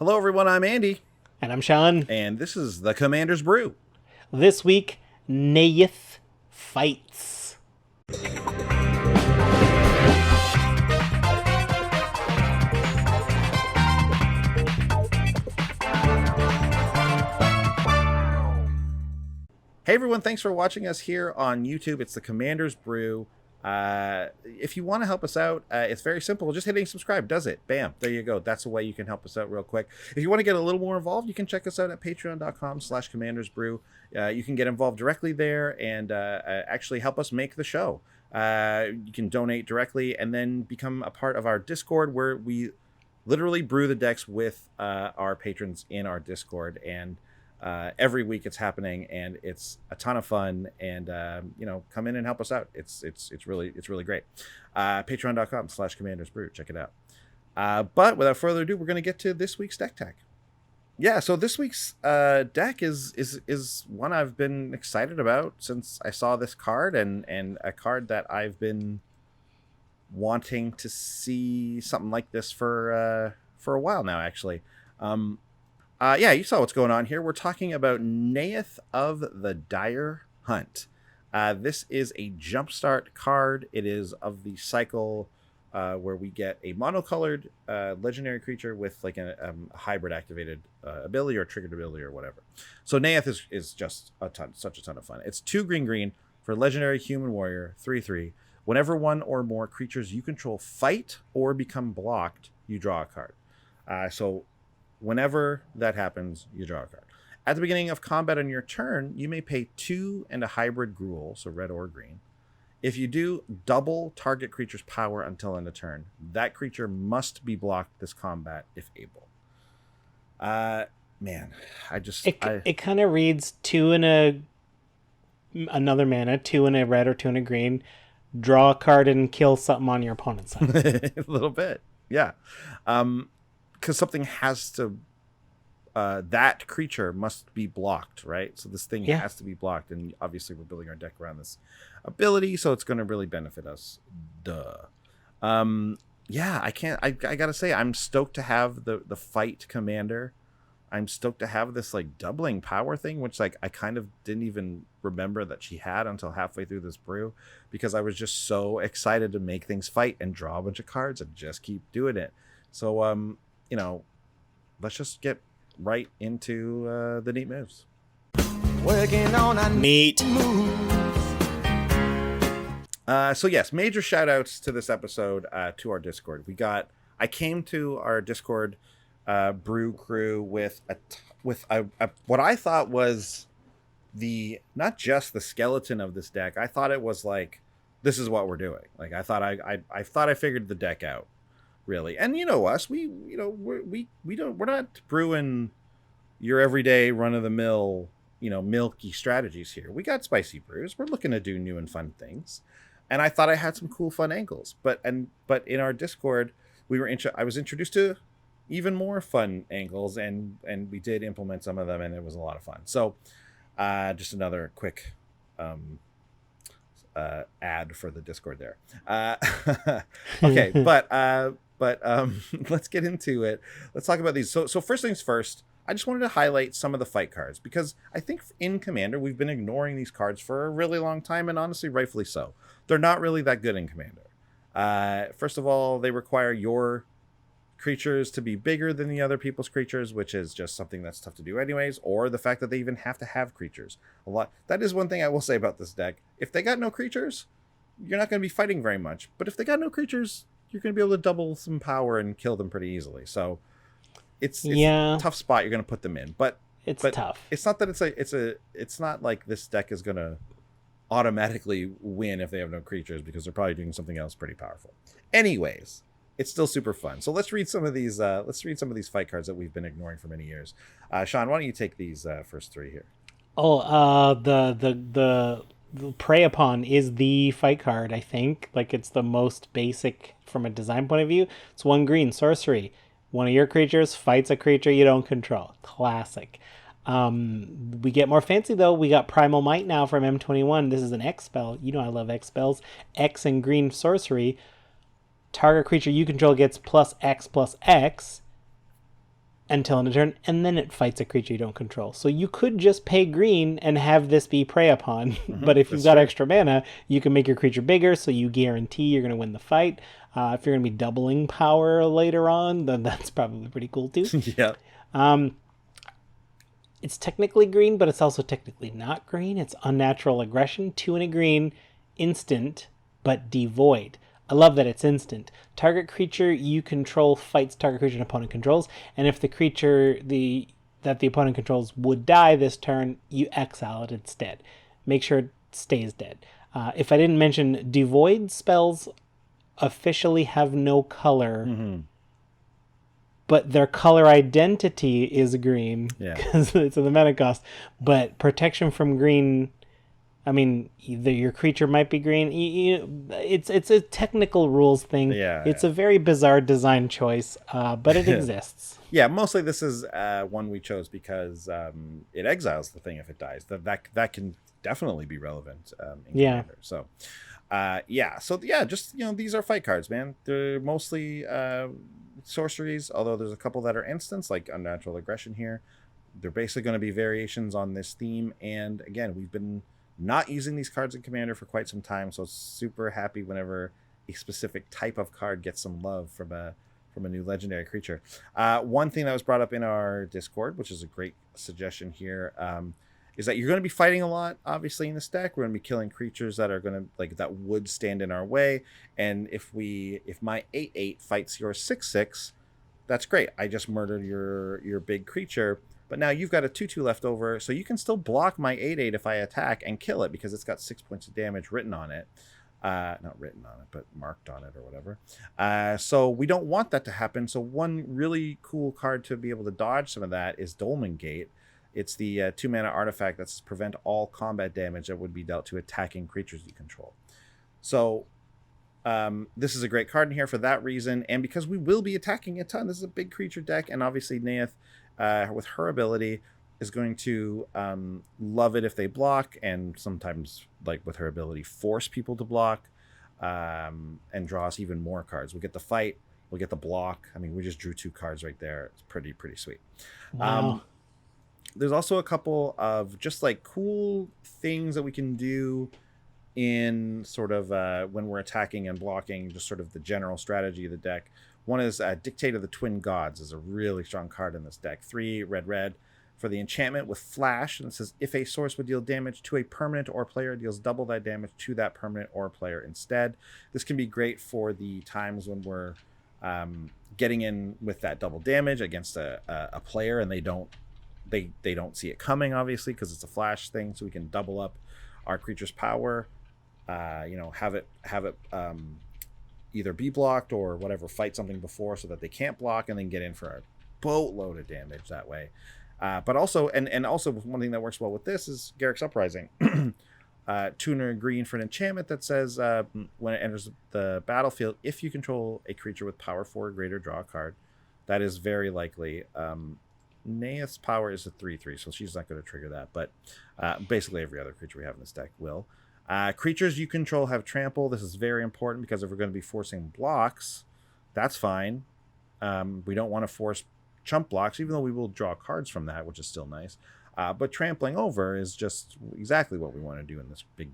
Hello, everyone. I'm Andy. And I'm Sean. And this is the Commander's Brew. This week, Neyith fights. Hey, everyone. Thanks for watching us here on YouTube. It's the Commander's Brew. If you want to help us out, it's very simple. Just hitting subscribe does it. Bam. There you go. That's a way you can help us out real quick. If you want to get a little more involved, you can check us out at patreon.com/commandersbrew. You can get involved directly there and actually help us make the show. You can donate directly and then become a part of our Discord, where we literally brew the decks with our patrons in our Discord. And every week it's happening, and it's a ton of fun. And come in and help us out. It's really great. Patreon.com/commandersbrew. Check it out. But without further ado, we're going to get to this week's deck tech. Yeah, so this week's deck is one I've been excited about since I saw this card, and a card that I've been wanting to see something like this for a while now, actually. Yeah, you saw what's going on here. We're talking about Neyith of the Dire Hunt. This is a jumpstart card. It is of the cycle where we get a monocolored legendary creature with like a hybrid activated ability or triggered ability or whatever. So Neyith is just such a ton of fun. It's 2 green for legendary human warrior, 3/3. Whenever one or more creatures you control fight or become blocked, you draw a card. So whenever that happens, you draw a card. At the beginning of combat on your turn, you may pay 2 and a hybrid Gruul, so red or green. If you do, double target creature's power until end of turn. That creature must be blocked this combat if able. Man, It kind of reads 2 and another mana, 2 and a red or 2 and a green. Draw a card and kill something on your opponent's side. A little bit, yeah. Because something has to, that creature must be blocked, right? So this thing has to be blocked, and obviously we're building our deck around this ability, so it's going to really benefit us. Duh. Yeah, I gotta say, I'm stoked to have the fight commander. I'm stoked to have this like doubling power thing, which like I kind of didn't even remember that she had until halfway through this brew, because I was just so excited to make things fight and draw a bunch of cards and just keep doing it. So let's just get right into the neat moves. Working on a Neat. So yes, major shout outs to this episode, to our Discord. I came to our Discord brew crew with a what I thought was not just the skeleton of this deck. I thought it was like, this is what we're doing. Like I thought I figured the deck out, really. And you know us, we're not brewing your everyday run of the mill, milky strategies here. We got spicy brews. We're looking to do new and fun things. And I thought I had some cool fun angles. But in our Discord, I was introduced to even more fun angles, and we did implement some of them, and it was a lot of fun. So just another quick ad for the Discord there. Okay, but let's get into it. Let's talk about these. So first things first, I just wanted to highlight some of the fight cards, because I think in Commander we've been ignoring these cards for a really long time, and honestly rightfully so. They're not really that good in Commander. First of all, they require your creatures to be bigger than the other people's creatures, which is just something that's tough to do anyways, or the fact that they even have to have creatures a lot. That is one thing I will say about this deck. If they got no creatures, you're not going to be fighting very much. But if they got no creatures, you're going to be able to double some power and kill them pretty easily. So it's a tough spot you're going to put them in. But tough. It's not that it's not like this deck is going to automatically win if they have no creatures, because they're probably doing something else pretty powerful. Anyways, it's still super fun. So let's read some of these fight cards that we've been ignoring for many years. Sean, why don't you take these first 3 here? The Prey Upon is the fight card, I think. Like, it's the most basic from a design point of view. It's 1 green sorcery. One of your creatures fights a creature you don't control. Classic. We get more fancy though. We got Primal Might now from M21. This is an X spell. You know I love X spells. X and green sorcery. Target creature you control gets +X/+X. until end of turn, and then it fights a creature you don't control. So you could just pay green and have this be prey upon. But if you've got extra mana, you can make your creature bigger, so you guarantee you're going to win the fight. If you're going to be doubling power later on, then that's probably pretty cool too. Yeah. It's technically green, but it's also technically not green. It's unnatural aggression, 2 and a green, instant, but devoid. I love that it's instant. Target creature you control fights target creature an opponent controls, and if the creature that the opponent controls would die this turn, you exile it instead. Make sure it stays dead. If I didn't mention, devoid spells officially have no color, but their color identity is green because it's in the mana cost. But protection from green, I mean, either your creature might be green. It's a technical rules thing. It's a very bizarre design choice, but it exists. Yeah, mostly this is one we chose because it exiles the thing if it dies. That can definitely be relevant. In Commander. So, just these are fight cards, man. They're mostly sorceries, although there's a couple that are instants, like Unnatural Aggression here. They're basically going to be variations on this theme, and again, we've been not using these cards in Commander for quite some time, so super happy whenever a specific type of card gets some love from a new legendary creature. One thing that was brought up in our Discord, which is a great suggestion here, is that you're going to be fighting a lot, obviously, in this deck. We're going to be killing creatures that are going to that would stand in our way. And if my 8/8 fights your 6/6, that's great. I just murdered your big creature, but now you've got a 2/2 left over, so you can still block my 8/8 if I attack and kill it because it's got 6 points of damage written on it. Not written on it, but marked on it or whatever. So we don't want that to happen. So one really cool card to be able to dodge some of that is Dolmen Gate. It's the 2-mana artifact that's prevent all combat damage that would be dealt to attacking creatures you control. So this is a great card in here for that reason, and because we will be attacking a ton. This is a big creature deck, and obviously Neyith, with her ability, is going to love it if they block, and sometimes, like with her ability, force people to block, and draw us even more cards. We'll get the fight, we'll get the block. I mean, we just drew 2 cards right there. It's pretty sweet. Wow. There's also a couple of just like cool things that we can do in sort of when we're attacking and blocking, just sort of the general strategy of the deck. One is Dictate of the Twin Gods is a really strong card in this deck. 3 red for the enchantment with flash, and it says if a source would deal damage to a permanent or player, deals double that damage to that permanent or player instead. This can be great for the times when we're getting in with that double damage against a player, and they don't see it coming, obviously, because it's a flash thing, so we can double up our creature's power, have it either be blocked or whatever, fight something before so that they can't block, and then get in for a boatload of damage that way. But also, and also one thing that works well with this is Garrick's Uprising. Tuner green for an enchantment that says when it enters the battlefield, if you control a creature with power 4 or greater, draw a card. That is very likely. Neyith's power is a 3/3, so she's not going to trigger that, but basically every other creature we have in this deck will. Creatures you control have trample. This is very important because if we're going to be forcing blocks, that's fine. We don't want to force chump blocks, even though we will draw cards from that, which is still nice. But trampling over is just exactly what we want to do in this big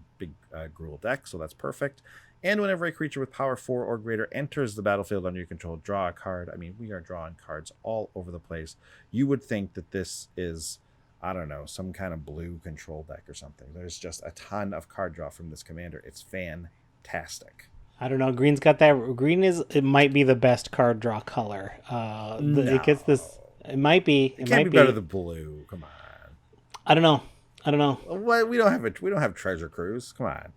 Gruul deck, so that's perfect. And whenever a creature with power 4 or greater enters the battlefield under your control, draw a card. I mean, we are drawing cards all over the place. You would think that this is, I don't know, some kind of blue control deck or something. There's just a ton of card draw from this commander. It's fantastic. I don't know. Green's got that. Green it might be the best card draw color. No. It gets this. It might be. It can't be better than blue. Come on. I don't know. What? We don't have Treasure Cruise. Come on.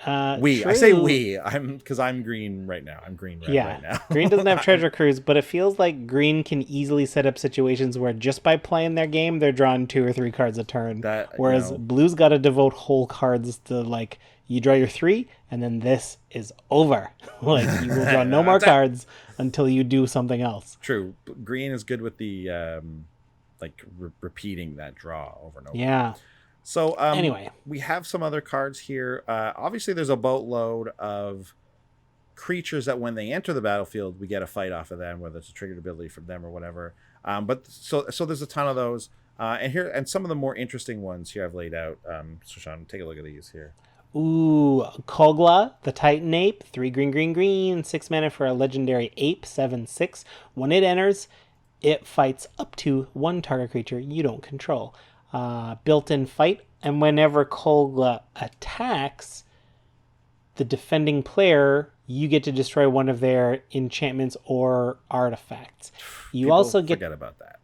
True. I say we. I'm green right now. I'm green right now. Green doesn't have Treasure Cruise, but it feels like Green can easily set up situations where just by playing their game, they're drawing 2 or 3 cards a turn. Whereas Blue's got to devote whole cards to, like, you draw your 3, and then this is over. Like, you will draw no more cards until you do something else. True. Green is good with the repeating that draw over and over. Yeah. So anyway, we have some other cards here. Obviously, there's a boatload of creatures that when they enter the battlefield, we get a fight off of them, whether it's a triggered ability from them or whatever. But so there's a ton of those. And some of the more interesting ones here I've laid out. So Sean, take a look at these here. Ooh, Kogla, the Titan Ape, 3 green, green, green, 6 mana for a legendary ape, 7/6. When it enters, it fights up to 1 target creature you don't control. Built-in fight, and whenever Kogla attacks the defending player, you get to destroy one of their enchantments or artifacts. You People also get forget about that.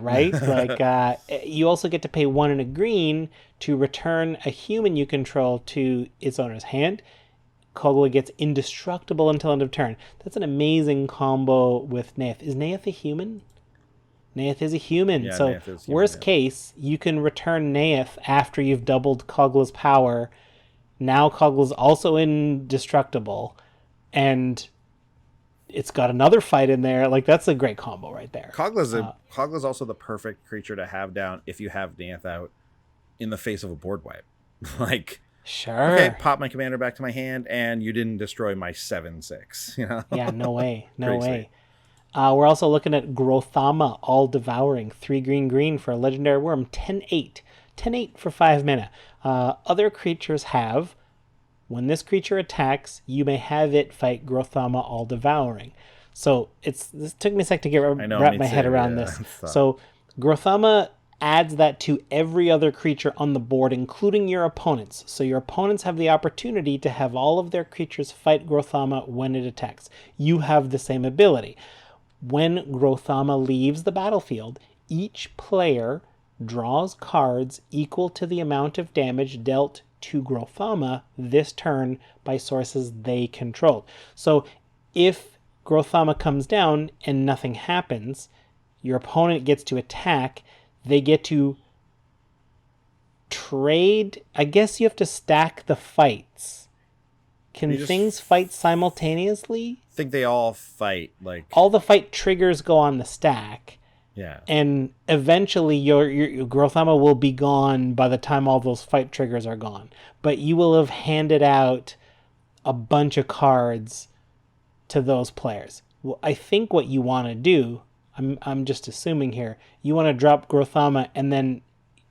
right. Like you also get to pay 1 and a green to return a human you control to its owner's hand. Kogla gets indestructible until end of turn. That's an amazing combo with Neyith. Is Neyith a human? Neyith is a human. Yeah, So Neyith is human, worst yeah. case, you can return Neyith after you've doubled Kogla's power. Now Kogla's also indestructible, and it's got another fight in there. Like, that's a great combo right there. Kogla's also the perfect creature to have down if you have Neyith out in the face of a board wipe. Like, Sure. okay, pop my commander back to my hand, and you didn't destroy my 7/6. You know? Yeah, no way. No Pretty way. We're also looking at Grothama, All Devouring, 3 green, green for a legendary worm, 10/8. 10/8 for 5 mana. Other creatures have, when this creature attacks, you may have it fight Grothama, All Devouring. So this took me a sec to wrap my head around this. So Grothama adds that to every other creature on the board, including your opponents. So your opponents have the opportunity to have all of their creatures fight Grothama when it attacks. You have the same ability. When Grothama leaves the battlefield, each player draws cards equal to the amount of damage dealt to Grothama this turn by sources they control. So if Grothama comes down and nothing happens, your opponent gets to attack. They get to trade. I guess you have to stack the fights. Can things fight simultaneously? I think they all fight. Like, all the fight triggers go on the stack. yeah. And eventually your Grothama will be gone by the time all those fight triggers are gone. But you will have handed out a bunch of cards to those players. Well, I think what you want to do, I'm just assuming here, you want to drop Grothama and then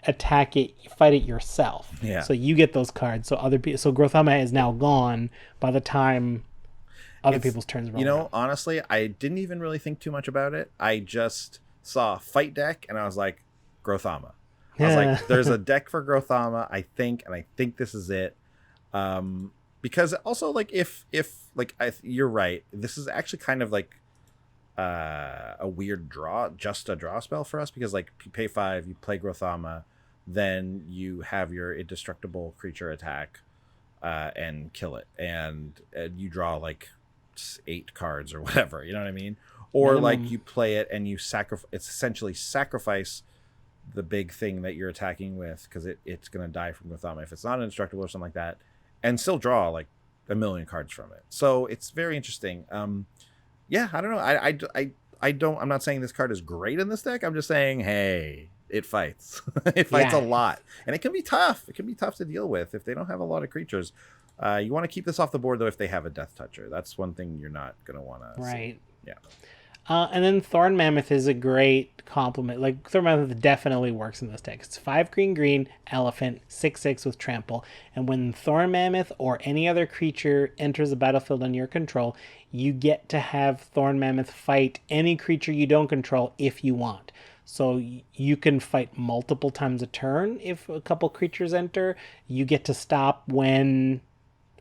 attack it, fight it yourself. Yeah. So you get those cards. So Grothama is now gone by the time other people's turns roll. You know, honestly, I didn't even really think too much about it. I just saw a fight deck and I was like, Grothama. I was like, there's a deck for Grothama, I think this is it. Because also, like, if you're right, this is actually kind of like a weird draw spell for us, because like you pay 5, you play Grothama, then you have your indestructible creature attack and kill it, and you draw like 8 cards or whatever, you know what I mean? Or Minimum. like you play it and you essentially sacrifice the big thing that you're attacking with, because it's going to die from Grothama if it's not indestructible or something like that, and still draw like a million cards from it. So it's very interesting. Yeah, I don't know. I don't. I'm not saying this card is great in this deck. I'm just saying, hey, it fights. It fights a lot, and it can be tough. It can be tough to deal with if they don't have a lot of creatures. You want to keep this off the board though if they have a Death Toucher. That's one thing you're not gonna want to. Right. See. Yeah. And then Thorn Mammoth is a great complement. Like, Thorn Mammoth definitely works in this deck. It's 5 green, green, elephant, 6/6 with trample. And when Thorn Mammoth or any other creature enters the battlefield under your control, you get to have Thorn Mammoth fight any creature you don't control if you want. So you can fight multiple times a turn if a couple creatures enter. You get to stop when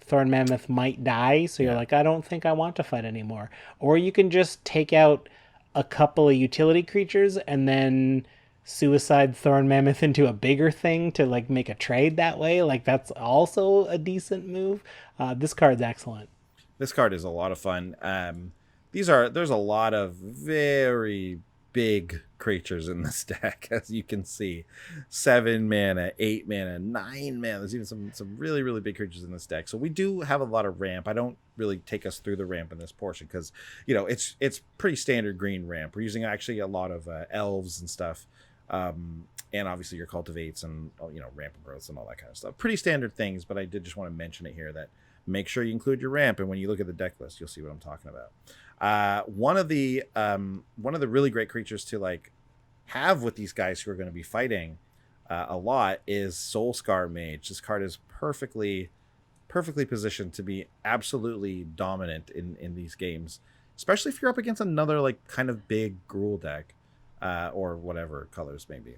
Thorn Mammoth might die, so you're like, I don't think I want to fight anymore. Or you can just take out a couple of utility creatures and then suicide Thorn Mammoth into a bigger thing to like make a trade that way. Like, that's also a decent move. This card's excellent. This card is a lot of fun. There's a lot of very big creatures in this deck, as you can see. 7 mana, 8 mana, 9 mana. There's even some really, really big creatures in this deck. So we do have a lot of ramp. I don't really take us through the ramp in this portion because, you know, it's pretty standard green ramp. We're using actually a lot of elves and stuff. And obviously your cultivates and, you know, ramp and growths and all that kind of stuff. Pretty standard things, but I did just want to mention it here that make sure you include your ramp, and when you look at the deck list, you'll see what I'm talking about. One of the really great creatures to like have with these guys who are going to be fighting a lot is Soul Scar Mage. This card is perfectly positioned to be absolutely dominant in these games, especially if you're up against another like kind of big Gruul deck, or whatever colors maybe.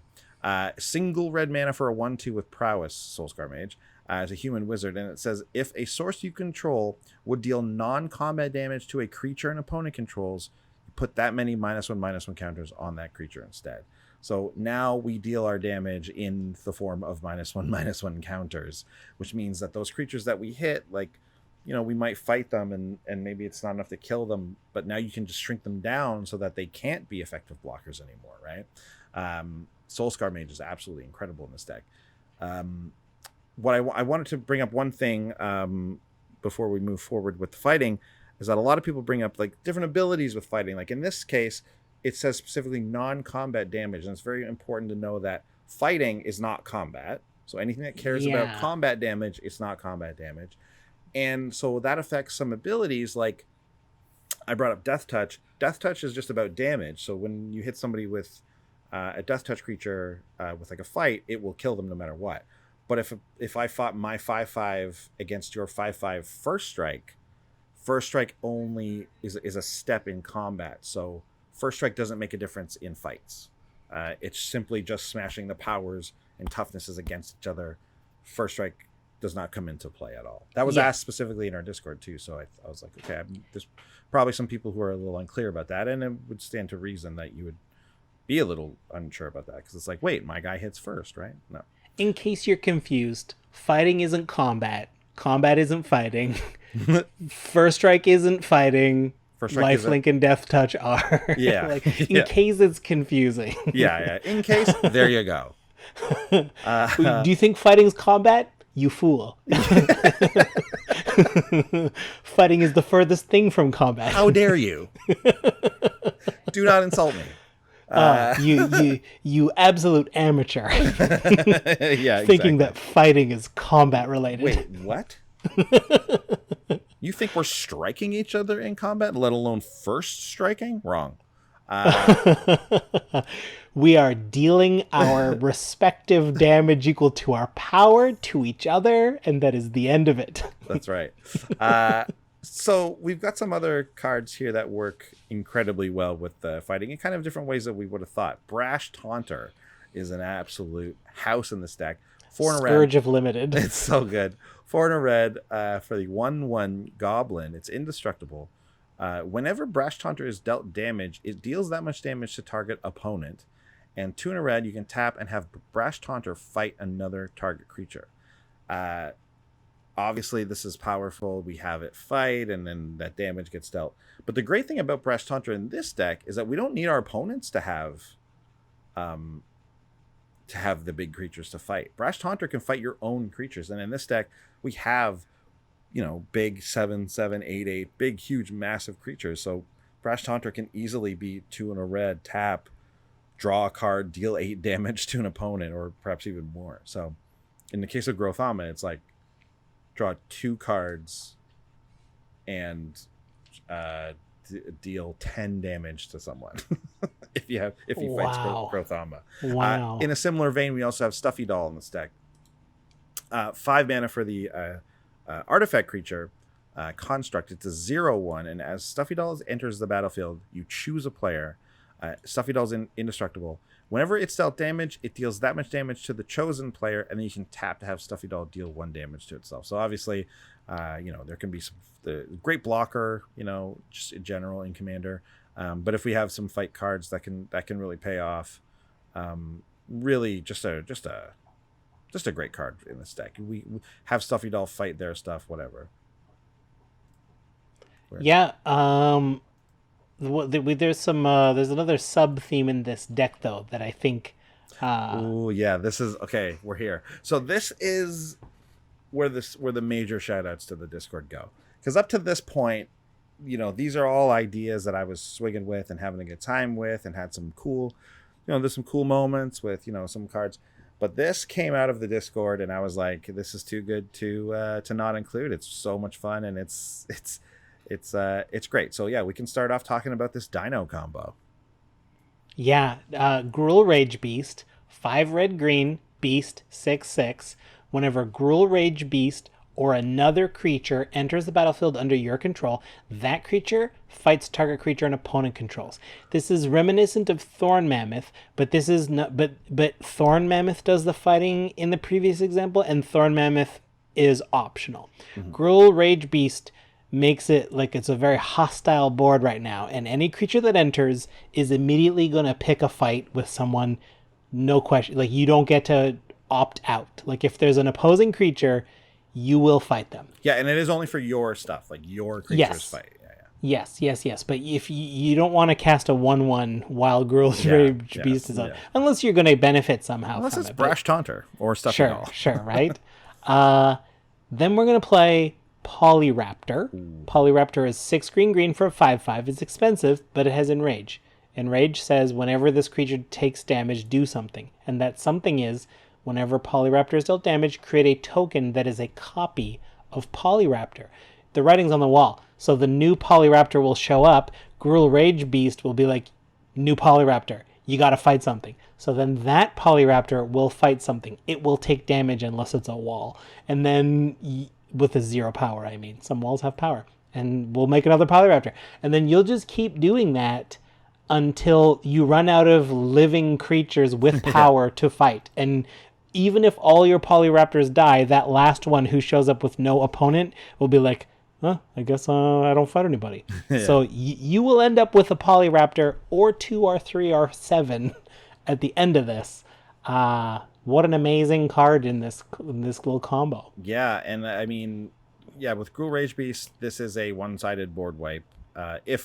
Single red mana for a 1/2 with prowess, Soul Scar Mage, as a human wizard, and it says if a source you control would deal non-combat damage to a creature an opponent controls, you put that many -1/-1 counters on that creature instead. So now we deal our damage in the form of -1/-1 counters, which means that those creatures that we hit, like, you know, we might fight them and maybe it's not enough to kill them, but now you can just shrink them down so that they can't be effective blockers anymore, right? Soul Scar Mage is absolutely incredible in this deck. What I wanted to bring up one thing before we move forward with the fighting is that a lot of people bring up like different abilities with fighting. Like in this case, it says specifically non-combat damage, and it's very important to know that fighting is not combat. So anything that cares about combat damage, it's not combat damage. And so that affects some abilities. Like I brought up Death Touch. Death Touch is just about damage. So when you hit somebody with a Death Touch creature with like a fight, it will kill them no matter what. But if I fought my 5/5 against your 5/5 first strike only is a step in combat. So first strike doesn't make a difference in fights. It's simply just smashing the powers and toughnesses against each other. First strike does not come into play at all. That was asked specifically in our Discord too. So I was like, okay, there's probably some people who are a little unclear about that, and it would stand to reason that you would be a little unsure about that, because it's like, wait, my guy hits first, right? No. In case you're confused, fighting isn't combat. Combat isn't fighting. First strike isn't fighting. Lifelink and Death Touch are. Yeah. Like, in case it's confusing. Yeah. In case, there you go. Do you think fighting's combat? You fool. Fighting is the furthest thing from combat. How dare you? Do not insult me. You absolute amateur. Yeah, thinking that fighting is combat related. Wait, what? You think we're striking each other in combat, let alone first striking? Wrong. We are dealing our respective damage equal to our power to each other, and that is the end of it. That's right. So we've got some other cards here that work incredibly well with fighting in kind of different ways that we would have thought. Brash Taunter is an absolute house in this deck. Scourge of Limited. It's so good. 4 and a red for the 1/1 Goblin. It's indestructible. Whenever Brash Taunter is dealt damage, it deals that much damage to target opponent. And 2 and a red, you can tap and have Brash Taunter fight another target creature. Obviously, this is powerful. We have it fight, and then that damage gets dealt. But the great thing about Brash Taunter in this deck is that we don't need our opponents to have the big creatures to fight. Brash Taunter can fight your own creatures, and in this deck, we have, you know, big 7/7, 8/8, big, huge, massive creatures. So Brash Taunter can easily be 2 and a red, tap, draw a card, deal 8 damage to an opponent, or perhaps even more. So in the case of Grothama, it's like draw 2 cards and deal 10 damage to someone if he fights Grothama. Wow. In a similar vein, we also have Stuffy Doll in this deck. 5 mana for the artifact creature construct. It's a 0/1, and as Stuffy Doll enters the battlefield, you choose a player. Stuffy Doll's indestructible. Whenever it's dealt damage, it deals that much damage to the chosen player, and then you can tap to have Stuffy Doll deal 1 damage to itself. So obviously, there can be the great blocker, just in general in Commander. But if we have some fight cards that can really pay off, really just a great card in this deck. We have Stuffy Doll fight their stuff, whatever. Yeah. There's another sub theme in this deck though that I think. Oh yeah, this is okay. We're here. So this is where the major shout outs to the Discord go, because up to this point, these are all ideas that I was swigging with and having a good time with, and had some cool, there's some cool moments with some cards. But this came out of the Discord, and I was like, this is too good to not include. It's so much fun, and it's It's great. So yeah, we can start off talking about this dino combo. Yeah, Gruul Rage Beast, 5 red green, beast, 6/6. Whenever Gruul Rage Beast or another creature enters the battlefield under your control, that creature fights target creature an opponent controls. This is reminiscent of Thorn Mammoth, but this is not. But Thorn Mammoth does the fighting in the previous example, and Thorn Mammoth is optional. Gruul Rage Beast makes it like it's a very hostile board right now, and any creature that enters is immediately going to pick a fight with someone, no question. Like, you don't get to opt out. Like, if there's an opposing creature, you will fight them. Yeah, and it is only for your stuff, like your creatures Yes. fight. Yeah. Yes. But if you don't want to cast a 1/1 while Gruul's Rage Beast is on, unless you're going to benefit somehow. Unless from it's it. Brash Taunter or Stuffy Doll. Sure, right? Then we're going to play Polyraptor. Polyraptor is 6 green for a 5/5. It's expensive, but it has Enrage. Enrage says whenever this creature takes damage, do something. And that something is, whenever Polyraptor is dealt damage, create a token that is a copy of Polyraptor. The writing's on the wall. So the new Polyraptor will show up. Gruul Rage Beast will be like, new Polyraptor. You got to fight something. So then that Polyraptor will fight something. It will take damage unless it's a wall. And then with a 0 power, I mean. Some walls have power. And we'll make another Polyraptor. And then you'll just keep doing that until you run out of living creatures with power to fight. And even if all your Polyraptors die, that last one who shows up with no opponent will be like, I guess I don't fight anybody. Yeah. So you will end up with a Polyraptor or 2 or 3 or 7 at the end of this. What an amazing card in this little combo. Yeah, and I mean, with Gruul Rage Beast, this is a one-sided board wipe. It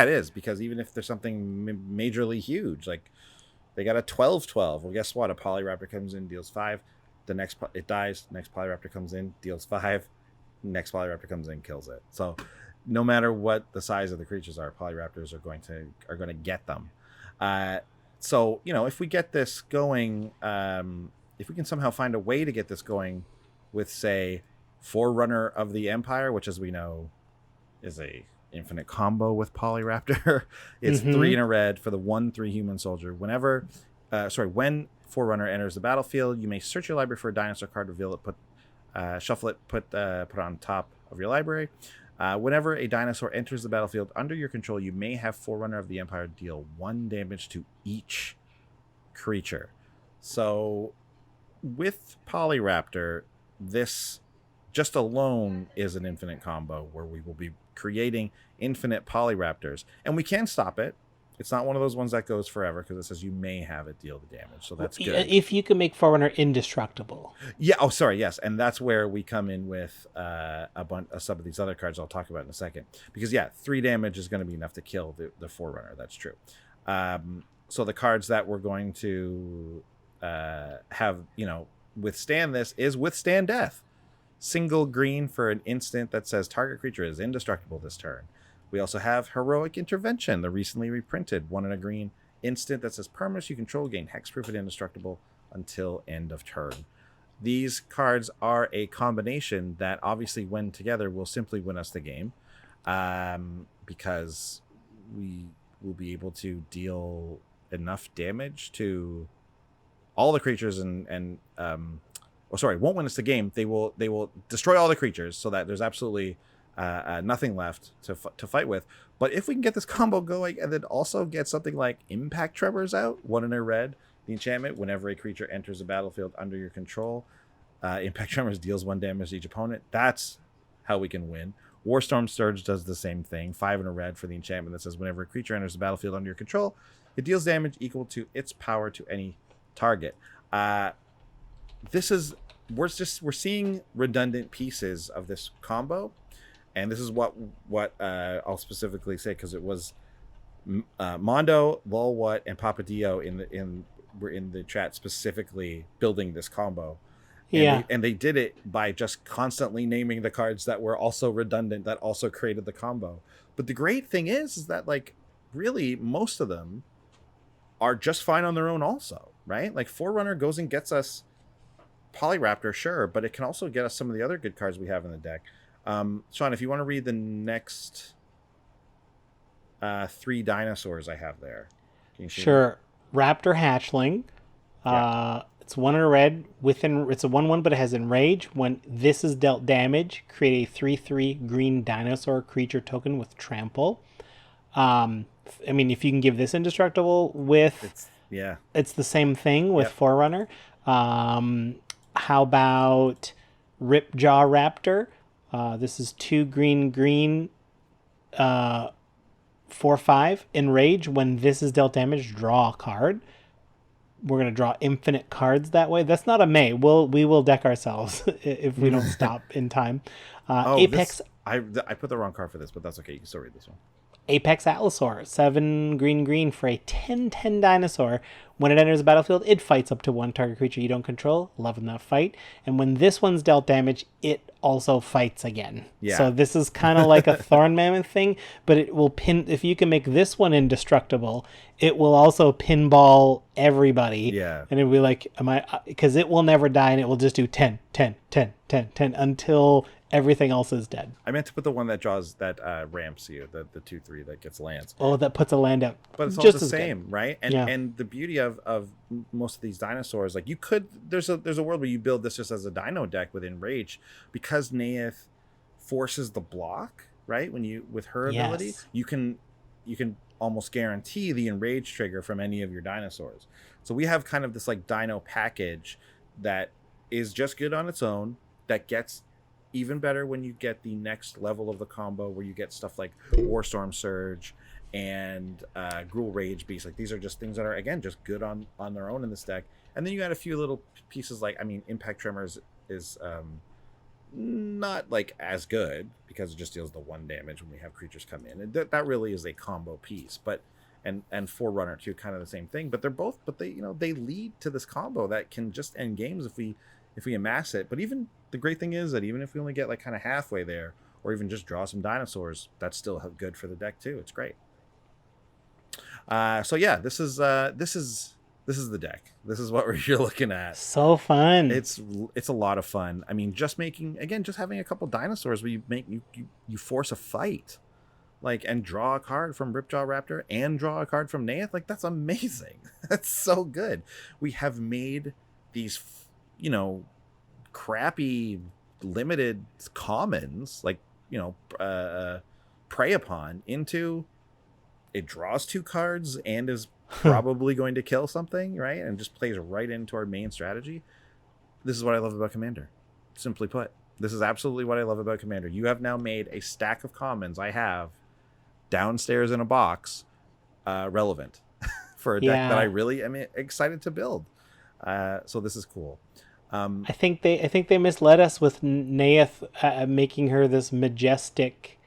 is, because even if there's something majorly huge, like they got a 12/12, well, guess what? A Polyraptor comes in, deals 5. It dies. Next Polyraptor comes in, deals 5. Next Polyraptor comes in, kills it. So no matter what the size of the creatures are, Polyraptors are going to get them. So if we get this going, if we can somehow find a way to get this going with, say, Forerunner of the Empire, which, as we know, is a infinite combo with Polyraptor. It's 3 in a red for the 1/3 human soldier. When Forerunner enters the battlefield, you may search your library for a dinosaur card, reveal it, shuffle it, put it on top of your library. Whenever a dinosaur enters the battlefield under your control, you may have Forerunner of the Empire deal 1 damage to each creature. So with Polyraptor, this just alone is an infinite combo where we will be creating infinite Polyraptors, and we can stop it. It's not one of those ones that goes forever, because it says you may have it deal the damage. So that's good. If you can make Forerunner indestructible. Yeah. Oh, sorry. Yes. And that's where we come in with some of these other cards I'll talk about in a second. Because, 3 damage is going to be enough to kill the Forerunner. That's true. So the cards that we're going to have, withstand this is Withstand Death. Single green for an instant that says target creature is indestructible this turn. We also have Heroic Intervention, the recently reprinted 1 in a green instant that says permanents you control gain hexproof and indestructible until end of turn. These cards are a combination that obviously, when together, will simply win us the game, because we will be able to deal enough damage to all the creatures won't win us the game. They will destroy all the creatures so that there's absolutely nothing left to fight with. But if we can get this combo going and then also get something like Impact Tremors out, 1 in a red, the enchantment, whenever a creature enters the battlefield under your control, Impact Tremors deals 1 damage to each opponent. That's how we can win. Warstorm Surge does the same thing, 5 in a red for the enchantment that says whenever a creature enters the battlefield under your control, it deals damage equal to its power to any target. We're seeing redundant pieces of this combo. And this is what I'll specifically say, because it was Mondo, Lolwhat, and Papadillo were in the chat specifically building this combo. And they did it by just constantly naming the cards that were also redundant, that also created the combo. But the great thing is that, like, really most of them are just fine on their own also, right? Like, Forerunner goes and gets us Polyraptor, sure, but it can also get us some of the other good cards we have in the deck. Sean, if you want to read the next 3 dinosaurs I have there. Can you see Sure. Raptor hatchling. It's 1 in a red. It's a 1/1, but it has enrage. When this is dealt damage, create a 3/3 green dinosaur creature token with trample. I mean, if you can give this indestructible with, it's the same thing with Forerunner. How about Ripjaw Raptor? This is 2 green, 4/5 enrage. When this is dealt damage, draw a card. We're gonna draw infinite cards that way. That's not a May. We will deck ourselves if we don't stop in time. Apex. I put the wrong card for this, but that's okay. You can still read this one. Apex Allosaurus, 7 green for a 10/10 dinosaur. When it enters the battlefield, it fights up to 1 target creature you don't control. Loving that fight. And when this one's dealt damage, it also fights again. Yeah. So this is kind of like a Thorn Mammoth thing, but it will pin. If you can make this one indestructible, it will also pinball everybody. Yeah. And it'll be like, because it will never die, and it will just do 10 until everything else is dead. I meant to put the one that draws that ramps you, the 2/3 that gets lands. Oh, that puts a land out. But it's all just the as same, good. right? And the beauty of most of these dinosaurs, like you could, there's a world where you build this just as a dino deck with enrage, because Neyith forces the block, right? When you with her ability, you can almost guarantee the enrage trigger from any of your dinosaurs. So we have kind of this like dino package that is just good on its own, that gets even better when you get the next level of the combo, where you get stuff like Warstorm Surge and Gruul Rage Beast. Like these are just things that are, again, just good on their own in this deck. And then you got a few little pieces like, I mean, Impact Tremors is not like as good because it just deals the 1 damage when we have creatures come in. And that really is a combo piece. But and Forerunner too, kind of the same thing. But they lead to this combo that can just end games if we amass it. But even the great thing is that even if we only get like kind of halfway there, or even just draw some dinosaurs, that's still good for the deck too. It's great. So yeah, this is the deck. This is what you're looking at. So fun. It's a lot of fun. I mean, just having a couple dinosaurs where you force a fight, like, and draw a card from Ripjaw Raptor and draw a card from Neyith. Like, that's amazing. That's so good. We have made these, crappy limited commons, like, prey upon, into it draws 2 cards and is probably going to kill something, right? And just plays right into our main strategy. This is what I love about Commander. Simply put, this is absolutely what I love about Commander. You have now made a stack of commons I have downstairs in a box relevant for a deck that I really am excited to build. So this is cool. I think they misled us with Neyith making her this majestic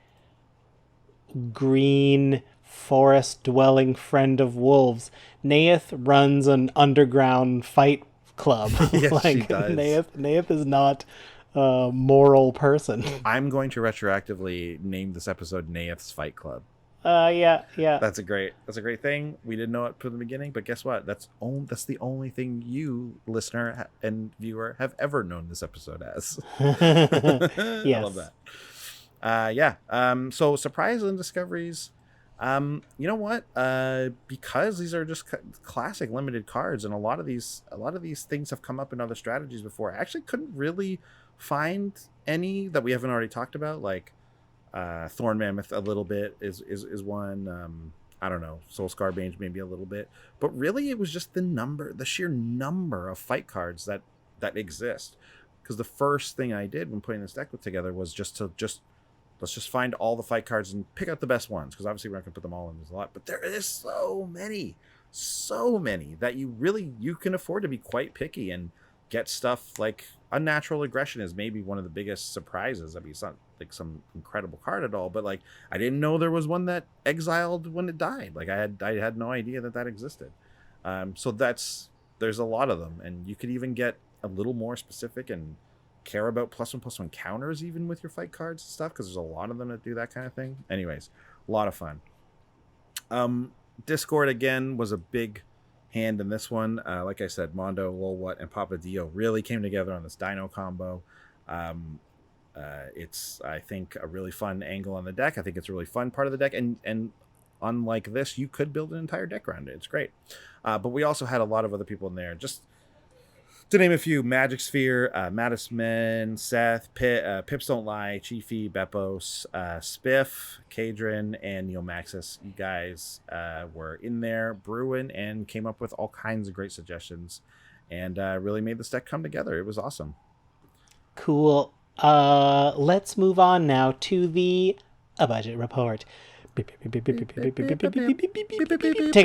green forest dwelling friend of wolves. Neyith runs an underground fight club. Yes, she does. Neyith is not a moral person. I'm going to retroactively name this episode Neyith's Fight Club. Yeah. That's a great thing. We didn't know it from the beginning, but guess what? That's the only thing you, listener and viewer, have ever known this episode as. Yes. I love that. So surprise and discoveries. You know what? Because these are just classic limited cards, and a lot of these things have come up in other strategies before. I actually couldn't really find any that we haven't already talked about, like Thorn Mammoth a little bit is one. I don't know, Soulscar Bange maybe a little bit, but really it was just the sheer number of fight cards that exist. Because the first thing I did when putting this deck together was let's just find all the fight cards and pick out the best ones, because obviously we're not gonna put them all in. There's a lot, but there is so many that you can afford to be quite picky and get stuff like Unnatural Aggression is maybe one of the biggest surprises. I mean, it's not like some incredible card at all, but like I didn't know there was one that exiled when it died. Like I had no idea that existed. So there's a lot of them, and you could even get a little more specific and care about +1/+1 counters even with your fight cards and stuff, because there's a lot of them that do that kind of thing. Anyways, a lot of fun. Discord again was a big hand in this one. Like I said, Mondo, Lolwut, and Papa Dio really came together on this Dino combo. It's, I think, a really fun angle on the deck. I think it's a really fun part of the deck, and unlike this, you could build an entire deck around it. It's great. But we also had a lot of other people in there. Just to name a few: Magic Sphere, Madisman, Seth, Pips Don't Lie, Chiefy, Bepos, Spiff, Kadrin, and Neomaxis. You guys were in there brewing and came up with all kinds of great suggestions, and really made this deck come together. It was awesome. Cool. Let's move on now to the budget report. Taking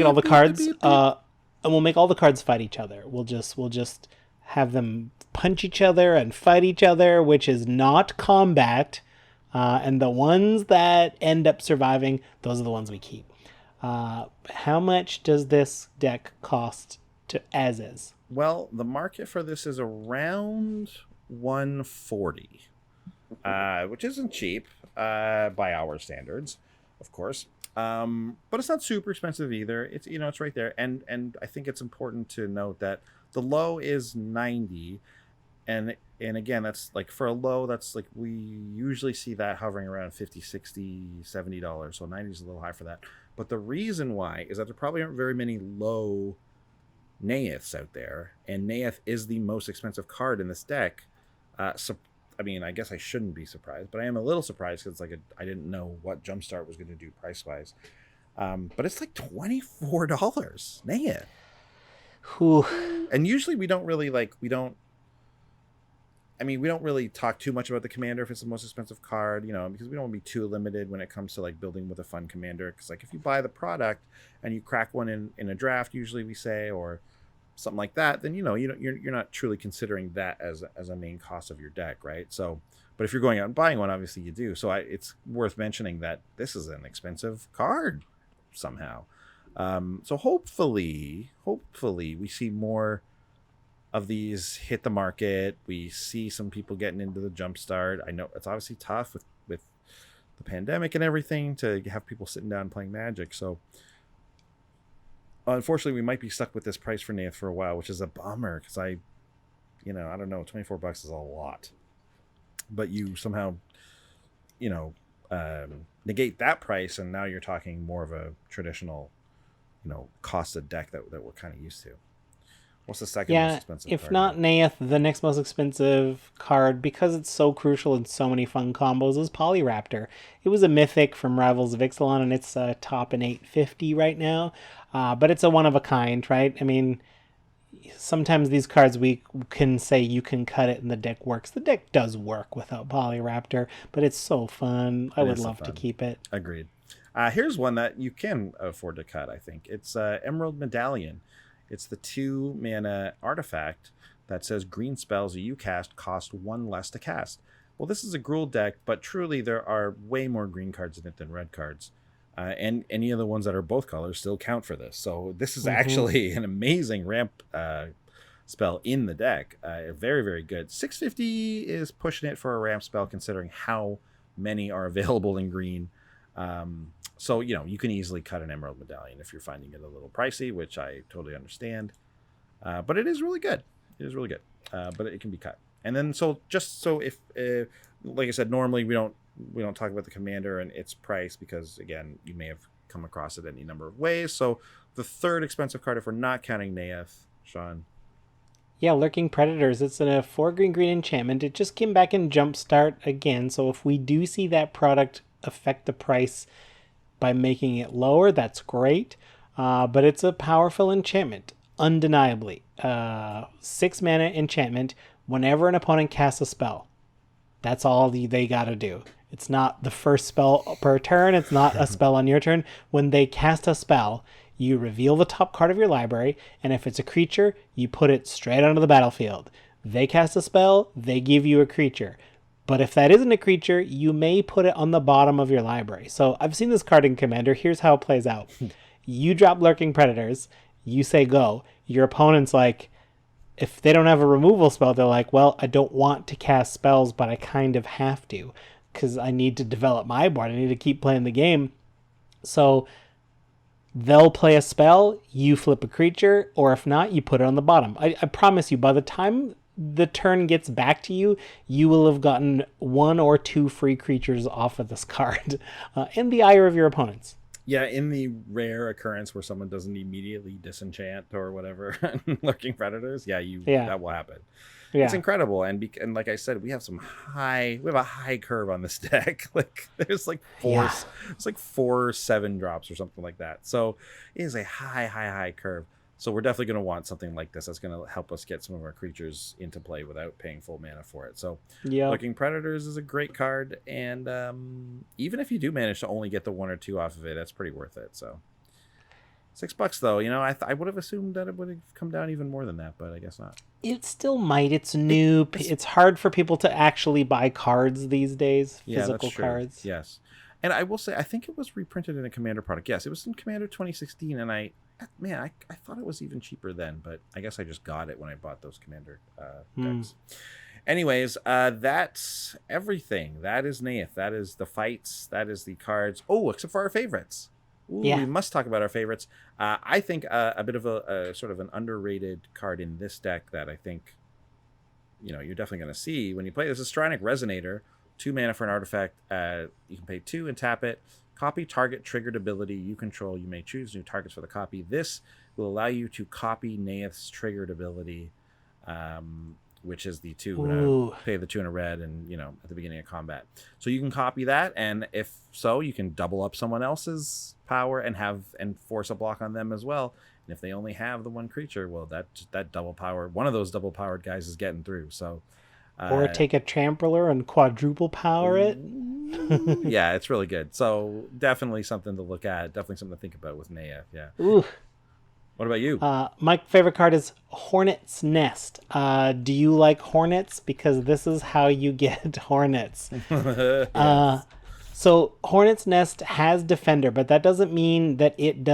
all the cards, and we'll make all the cards fight each other. We'll just have them punch each other and fight each other, which is not combat. And the ones that end up surviving, those are the ones we keep. How much does this deck cost to as is? Well, the market for this is around 140, which isn't cheap by our standards, of course. But it's not super expensive either. It's, it's right there. And I think it's important to note that the low is 90. And again, that's like, for a low, that's like, we usually see that hovering around 50, 60, $70. So 90 is a little high for that. But the reason why is that there probably aren't very many low Neyiths out there. And Neyith is the most expensive card in this deck. So, I mean, I guess I shouldn't be surprised, but I am a little surprised because I didn't know what Jumpstart was going to do price-wise. But it's like $24, Neyith. Whew. And usually we don't really talk too much about the commander if it's the most expensive card, because we don't want to be too limited when it comes to like building with a fun commander. Because like if you buy the product and you crack one in a draft, usually we say, or something like that, then you're not truly considering that as a main cost of your deck, right? So, but if you're going out and buying one, obviously you do. So it's worth mentioning that this is an expensive card somehow. So hopefully we see more of these hit the market. We see some people getting into the Jumpstart. I know it's obviously tough with the pandemic and everything to have people sitting down and playing Magic. So unfortunately, we might be stuck with this price for Neyith for a while, which is a bummer because I don't know, $24 is a lot. But you somehow, negate that price, and now you're talking more of a traditional, costed deck that we're kind of used to. What's the second most expensive if card? not Neyith, the next most expensive card, because it's so crucial in so many fun combos, is Polyraptor. It was a mythic from Rivals of Ixalan, and it's top in 850 right now. But it's a one-of-a-kind, right? I mean, sometimes these cards we can say you can cut it and the deck works. The deck does work without Polyraptor, but it's so fun. I would love to keep it. Agreed. Here's one that you can afford to cut, I think. It's Emerald Medallion. It's the 2-mana artifact that says green spells that you cast cost 1 less to cast. Well, this is a Gruul deck, but truly there are way more green cards in it than red cards. And any of the ones that are both colors still count for this. So this is actually an amazing ramp spell in the deck. Very, very good. 650 is pushing it for a ramp spell considering how many are available in green. So, you can easily cut an Emerald Medallion if you're finding it a little pricey, which I totally understand. But it is really good. It is really good. But it can be cut. And then if like I said, normally we don't talk about the commander and its price because, again, you may have come across it any number of ways. So the third expensive card, if we're not counting Neyith, Sean. Yeah, Lurking Predators. It's a 4-green enchantment. It just came back in Jumpstart again. So if we do see that product affect the price by making it lower, that's great. But it's a powerful enchantment, undeniably. 6-mana enchantment. Whenever an opponent casts a spell, that's all they gotta do. It's not the first spell per turn. It's not a spell on your turn. When they cast a spell, you reveal the top card of your library, and if it's a creature, you put it straight onto the battlefield. They cast a spell, they give you a creature. But if that isn't a creature, you may put it on the bottom of your library. So I've seen this card in Commander. Here's how it plays out. You drop Lurking Predators, you say go. Your opponent's like, if they don't have a removal spell, they're like, well, I don't want to cast spells, but I kind of have to because I need to develop my board. I need to keep playing the game. So they'll play a spell, you flip a creature, or if not, you put it on the bottom. I promise you, by the time the turn gets back to you, you will have gotten 1 or 2 free creatures off of this card in the ire of your opponents. Yeah, in the rare occurrence where someone doesn't immediately disenchant or whatever, lurking predators, that will happen. Yeah. It's incredible, and like I said, we have a high curve on this deck. Like there's like it's like 4 7-drops or something like that. So it is a high curve. So we're definitely going to want something like this that's going to help us get some of our creatures into play without paying full mana for it. So Looking Predators is a great card, and even if you do manage to only get the 1 or 2 off of it, that's pretty worth it. So $6 though, I would have assumed that it would have come down even more than that, but I guess not. It still might. It's new. It's hard for people to actually buy cards these days, physical cards. Yes. And I will say, I think it was reprinted in a Commander product. Yes, it was in Commander 2016, and I thought it was even cheaper then, but I guess I just got it when I bought those Commander decks. Anyways, that's everything. That is Neyith. That is the fights. That is the cards. Oh, except for our favorites. Ooh, we must talk about our favorites. I think a bit of a sort of an underrated card in this deck that I think you're definitely going to see when you play this is Stranic Resonator. 2 mana for an artifact. You can pay 2 and tap it. Copy target triggered ability you control. You may choose new targets for the copy. This will allow you to copy Neyith's triggered ability, which is the 2. Pay the 2 in a red, and at the beginning of combat. So you can copy that, and if so, you can double up someone else's power and force a block on them as well. And if they only have the 1 creature, well, that double power, one of those double powered guys is getting through. So. Or take a trampler and quadruple power it. Yeah, it's really good. So definitely something to look at. Definitely something to think about with Neyith. Yeah. Ooh. What about you? My favorite card is Hornet's Nest. Do you like hornets? Because this is how you get hornets. Yes. So Hornet's Nest has Defender, but that doesn't mean that it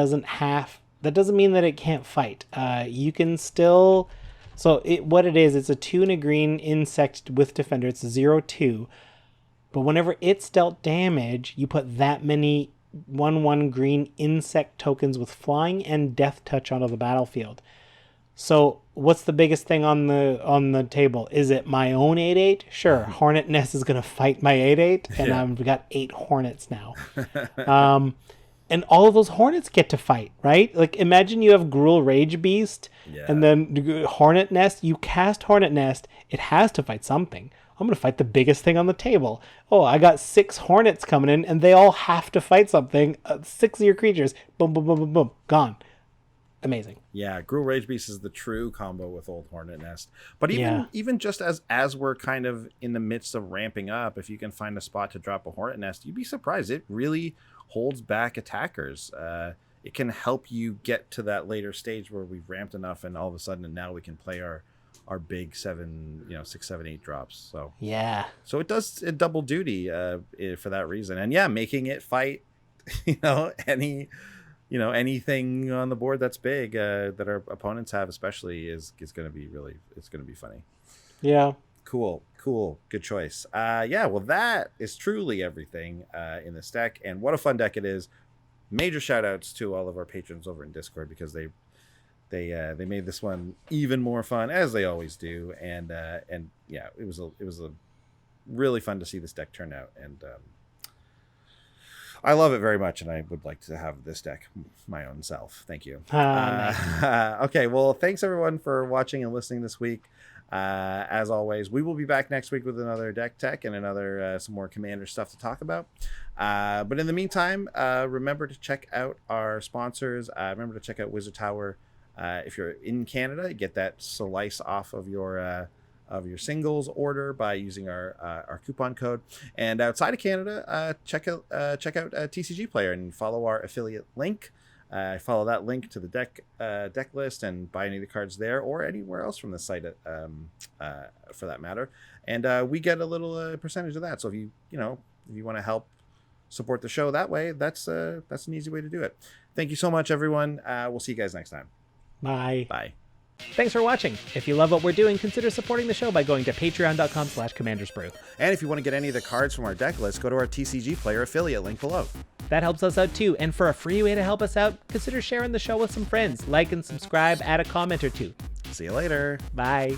can't fight. You can still... So what it is, it's a 2 and a green insect with Defender. It's a 0/2. But whenever it's dealt damage, you put that many 1/1 green insect tokens with flying and death touch onto the battlefield. So what's the biggest thing on the table? Is it my own 8/8? Sure, Hornet Nest is going to fight my 8/8, and I've got 8 hornets now. And all of those hornets get to fight, right? Like, imagine you have Gruul Rage Beast, and then Hornet Nest. You cast Hornet Nest, it has to fight something. I'm going to fight the biggest thing on the table. Oh, I got 6 hornets coming in, and they all have to fight something. 6 of your creatures, boom, boom, boom, boom, boom, gone. Amazing. Yeah, Gruul Rage Beast is the true combo with old Hornet Nest. But even just as we're kind of in the midst of ramping up, if you can find a spot to drop a Hornet Nest, you'd be surprised. It really holds back attackers. It can help you get to that later stage where we've ramped enough, and all of a sudden now we can play our big 7, 6, 7, 8 drops. So so it does a double duty for that reason. And making it fight anything on the board that's big that our opponents have especially is going to be it's going to be funny. Yeah. Cool. Good choice. Well, that is truly everything in this deck, and what a fun deck it is. Major shout outs to all of our patrons over in Discord, because they made this one even more fun, as they always do. And it was a really fun to see this deck turn out, and I love it very much, and I would like to have this deck my own self. Thank you. Nice. Okay, well, thanks everyone for watching and listening this week. As always, we will be back next week with another deck tech and another some more Commander stuff to talk about. But in the meantime, remember to check out our sponsors. Remember to check out Wizard Tower. If you're in Canada, get that slice off of your singles order by using our coupon code. And outside of Canada, check out TCG Player and follow our affiliate link. Follow that link to the deck list and buy any of the cards there or anywhere else from the site for that matter. And we get a little percentage of that. So if you want to help support the show that way, that's an easy way to do it. Thank you so much, everyone. We'll see you guys next time. Bye. Bye. Thanks for watching. If you love what we're doing, consider supporting the show by going to patreon.com/commandersbrew. And if you want to get any of the cards from our deck list, go to our TCG Player affiliate link below. That helps us out too. And for a free way to help us out, consider sharing the show with some friends. Like and subscribe, add a comment or two. See you later. Bye.